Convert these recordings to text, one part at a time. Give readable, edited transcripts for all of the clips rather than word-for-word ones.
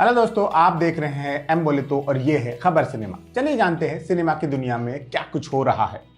Hello दोस्तों, आप देख रहे हैं एम बोले तो और ये है खबर सिनेमा। चलिए जानते हैं सिनेमा की दुनिया में क्या कुछ हो रहा है।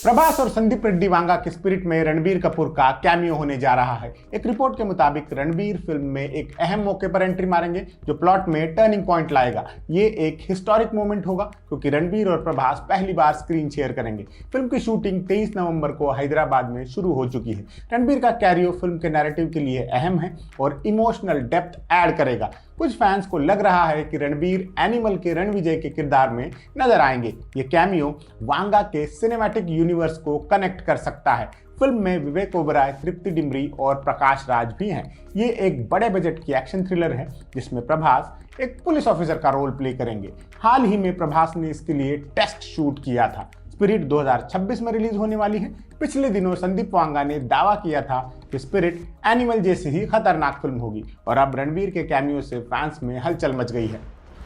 प्रभास और संदीप रेड्डी वांगा की स्पिरिट में रणबीर कपूर का कैमियो होने जा रहा है। एक रिपोर्ट के मुताबिक रणबीर फिल्म में एक अहम मौके पर एंट्री मारेंगे जो प्लॉट में टर्निंग पॉइंट लाएगा। ये एक हिस्टोरिक मोमेंट होगा क्योंकि रणबीर और प्रभास पहली बार स्क्रीन शेयर करेंगे। फिल्म की शूटिंग 23 नवंबर को हैदराबाद में शुरू हो चुकी है। रणबीर का कैरियो फिल्म के नैरेटिव के लिए अहम है और इमोशनल डेप्थ ऐड करेगा। कुछ फैंस को लग रहा है कि रणबीर एनिमल के रणविजय के किरदार में नजर आएंगे। ये कैमियो वांगा के सिनेमैटिक यूनिवर्स को कनेक्ट कर सकता है। फिल्म में विवेक ओबराय, तृप्ति डिमरी और प्रकाश राज भी हैं। ये एक बड़े बजट की एक्शन थ्रिलर है जिसमें प्रभास एक पुलिस ऑफिसर का रोल प्ले करेंगे। हाल ही में प्रभास ने इसके लिए टेस्ट शूट किया था। स्पिरिट 2026 में रिलीज होने वाली है। पिछले दिनों संदीप वांगा ने दावा किया था कि स्पिरिट एनिमल जैसी ही खतरनाक फिल्म होगी और अब रणबीर के कैमियो से फैंस में हलचल मच गई है।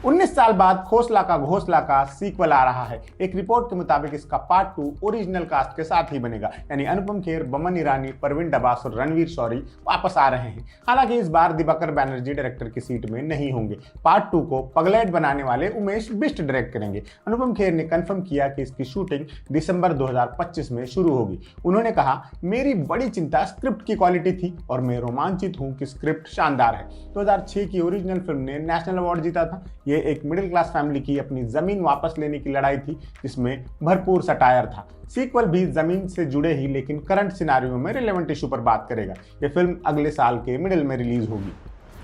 19 साल बाद खोसला का घोसला का सीक्वल आ रहा है। एक रिपोर्ट के मुताबिक इसका पार्ट 2 ओरिजिनल कास्ट के साथ ही बनेगा, यानी अनुपम खेर, बमन ईरानी, परवीन डबास और रणवीर शौरी वापस आ रहे हैं। हालांकि इस बार दिवाकर बैनर्जी डायरेक्टर की सीट में नहीं होंगे। पार्ट 2 को पगलेट बनाने वाले उमेश बिष्ट डायरेक्ट करेंगे। अनुपम खेर ने कंफर्म किया कि इसकी शूटिंग दिसंबर 2025 में शुरू होगी। उन्होंने कहा, मेरी बड़ी चिंता स्क्रिप्ट की क्वालिटी थी और मैं रोमांचित हूँ कि स्क्रिप्ट शानदार है। 2006 की ओरिजिनल फिल्म ने नेशनल अवार्ड जीता था। ये एक मिडिल क्लास फैमिली की अपनी जमीन वापस लेने की लड़ाई थी जिसमें भरपूर सटायर था। सीक्वल भी जमीन से जुड़े ही लेकिन करंट सिनारियो में रिलेवेंट इशू पर बात करेगा। ये फिल्म अगले साल के मिडिल में रिलीज होगी।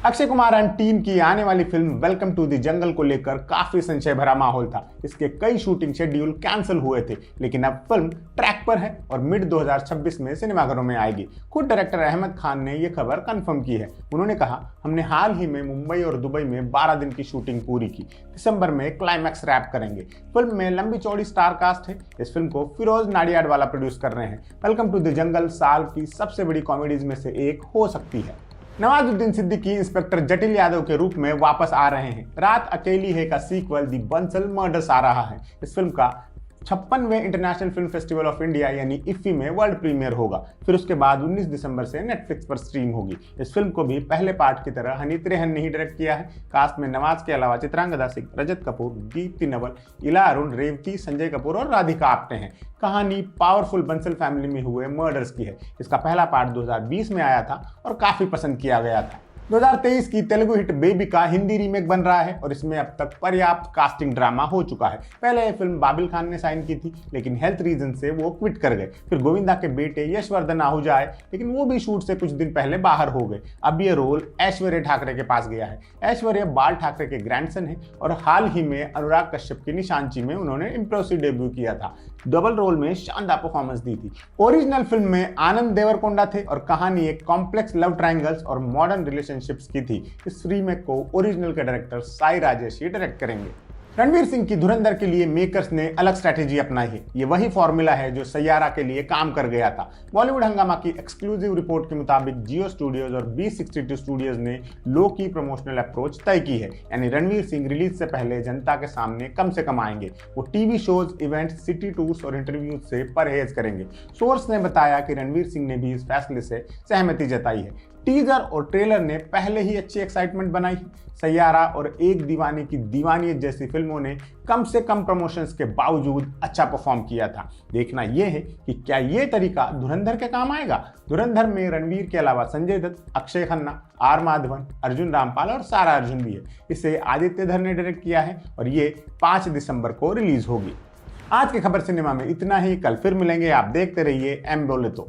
अक्षय कुमार एंड टीम की आने वाली फिल्म वेलकम टू द जंगल को लेकर काफी संशय भरा माहौल था। इसके कई शूटिंग शेड्यूल कैंसिल हुए थे, लेकिन अब फिल्म ट्रैक पर है और मिड 2026 में सिनेमाघरों में आएगी। खुद डायरेक्टर अहमद खान ने यह खबर कंफर्म की है। उन्होंने कहा, हमने हाल ही में मुंबई और दुबई में 12 दिन की शूटिंग पूरी की। दिसंबर में क्लाइमैक्स रैप करेंगे। फिल्म में लंबी चौड़ी स्टार कास्ट है। इस फिल्म को फिरोज नाडियाडवाला प्रोड्यूस कर रहे हैं। वेलकम टू द जंगल साल की सबसे बड़ी कॉमेडीज में से एक हो सकती है। नवाजुद्दीन सिद्दीकी इंस्पेक्टर जटिल यादव के रूप में वापस आ रहे हैं। रात अकेली है का सीक्वल दी बंसल मर्डर्स आ रहा है। इस फिल्म का 56वें international film festival of India यानी इफ्फी में वर्ल्ड प्रीमियर होगा। फिर उसके बाद 19 दिसंबर से नेटफ्लिक्स पर स्ट्रीम होगी। इस फिल्म को भी पहले पार्ट की तरह हनी त्रेहन ने ही डायरेक्ट किया है। कास्ट में नवाज के अलावा चित्रांगदा सिंह, रजत कपूर, दीप्ति नवल, इला अरुण, रेवती, संजय कपूर और राधिका आप्टे हैं। कहानी पावरफुल बंसल फैमिली में हुए मर्डर्स की है। इसका पहला पार्ट 2020 में आया था और काफी पसंद किया गया था। 2023 की तेलुगु हिट बेबी का हिंदी रीमेक बन रहा है और इसमें अब तक पर्याप्त कास्टिंग ड्रामा हो चुका है। पहले यह फिल्म बाबिल खान ने साइन की थी, लेकिन हेल्थ रीजन से वो क्विट कर गए। फिर गोविंदा के बेटे यशवर्धन आहूजा आए, लेकिन वो भी शूट से कुछ दिन पहले बाहर हो गए। अब ये रोल ऐश्वर्या ठाकरे के पास गया है। ऐश्वर्या बाल ठाकरे के ग्रैंडसन है और हाल ही में अनुराग कश्यप की निशांची में उन्होंने इम्प्रेसिव डेब्यू किया था। डबल रोल में शानदार परफॉर्मेंस दी थी। ओरिजिनल फिल्म में आनंद देवरकोंडा थे और कहानी एक कॉम्प्लेक्स लव ट्रायंगल्स और मॉडर्न रिलेशनशिप्स की थी। इस रीमेक को ओरिजिनल के डायरेक्टर साई राजेश ही डायरेक्ट करेंगे। रणवीर सिंह की धुरंधर के लिए मेकर्स ने अलग स्ट्रैटेजी अपनाई है। ये वही फॉर्मूला है जो सैयारा के लिए काम कर गया था। बॉलीवुड हंगामा की एक्सक्लूसिव रिपोर्ट के मुताबिक जियो स्टूडियोज और B62 स्टूडियोज ने लो की प्रमोशनल अप्रोच तय की है, यानी रणवीर सिंह रिलीज से पहले जनता के सामने कम से कम आएंगे। वो TV shows, events, city tours और इंटरव्यूज से परहेज करेंगे। सोर्स ने बताया कि रणवीर सिंह ने भी इस फैसले से सहमति जताई है। टीजर और ट्रेलर ने पहले ही अच्छी एक्साइटमेंट बनाई है। सैयारा और एक दीवाने की दीवानियत जैसी फिल्मों ने कम से कम प्रमोशंस के बावजूद अच्छा परफॉर्म किया था। देखना यह है कि क्या ये तरीका धुरंधर के काम आएगा। धुरंधर में रणवीर के अलावा संजय दत्त, अक्षय खन्ना, आर माधवन, अर्जुन रामपाल और सारा अर्जुन भी है। इसे आदित्य धर ने डायरेक्ट किया है और ये 5 दिसंबर को रिलीज होगी। आज के खबर सिनेमा में इतना ही। कल फिर मिलेंगे। आप देखते रहिए एम बोले तो।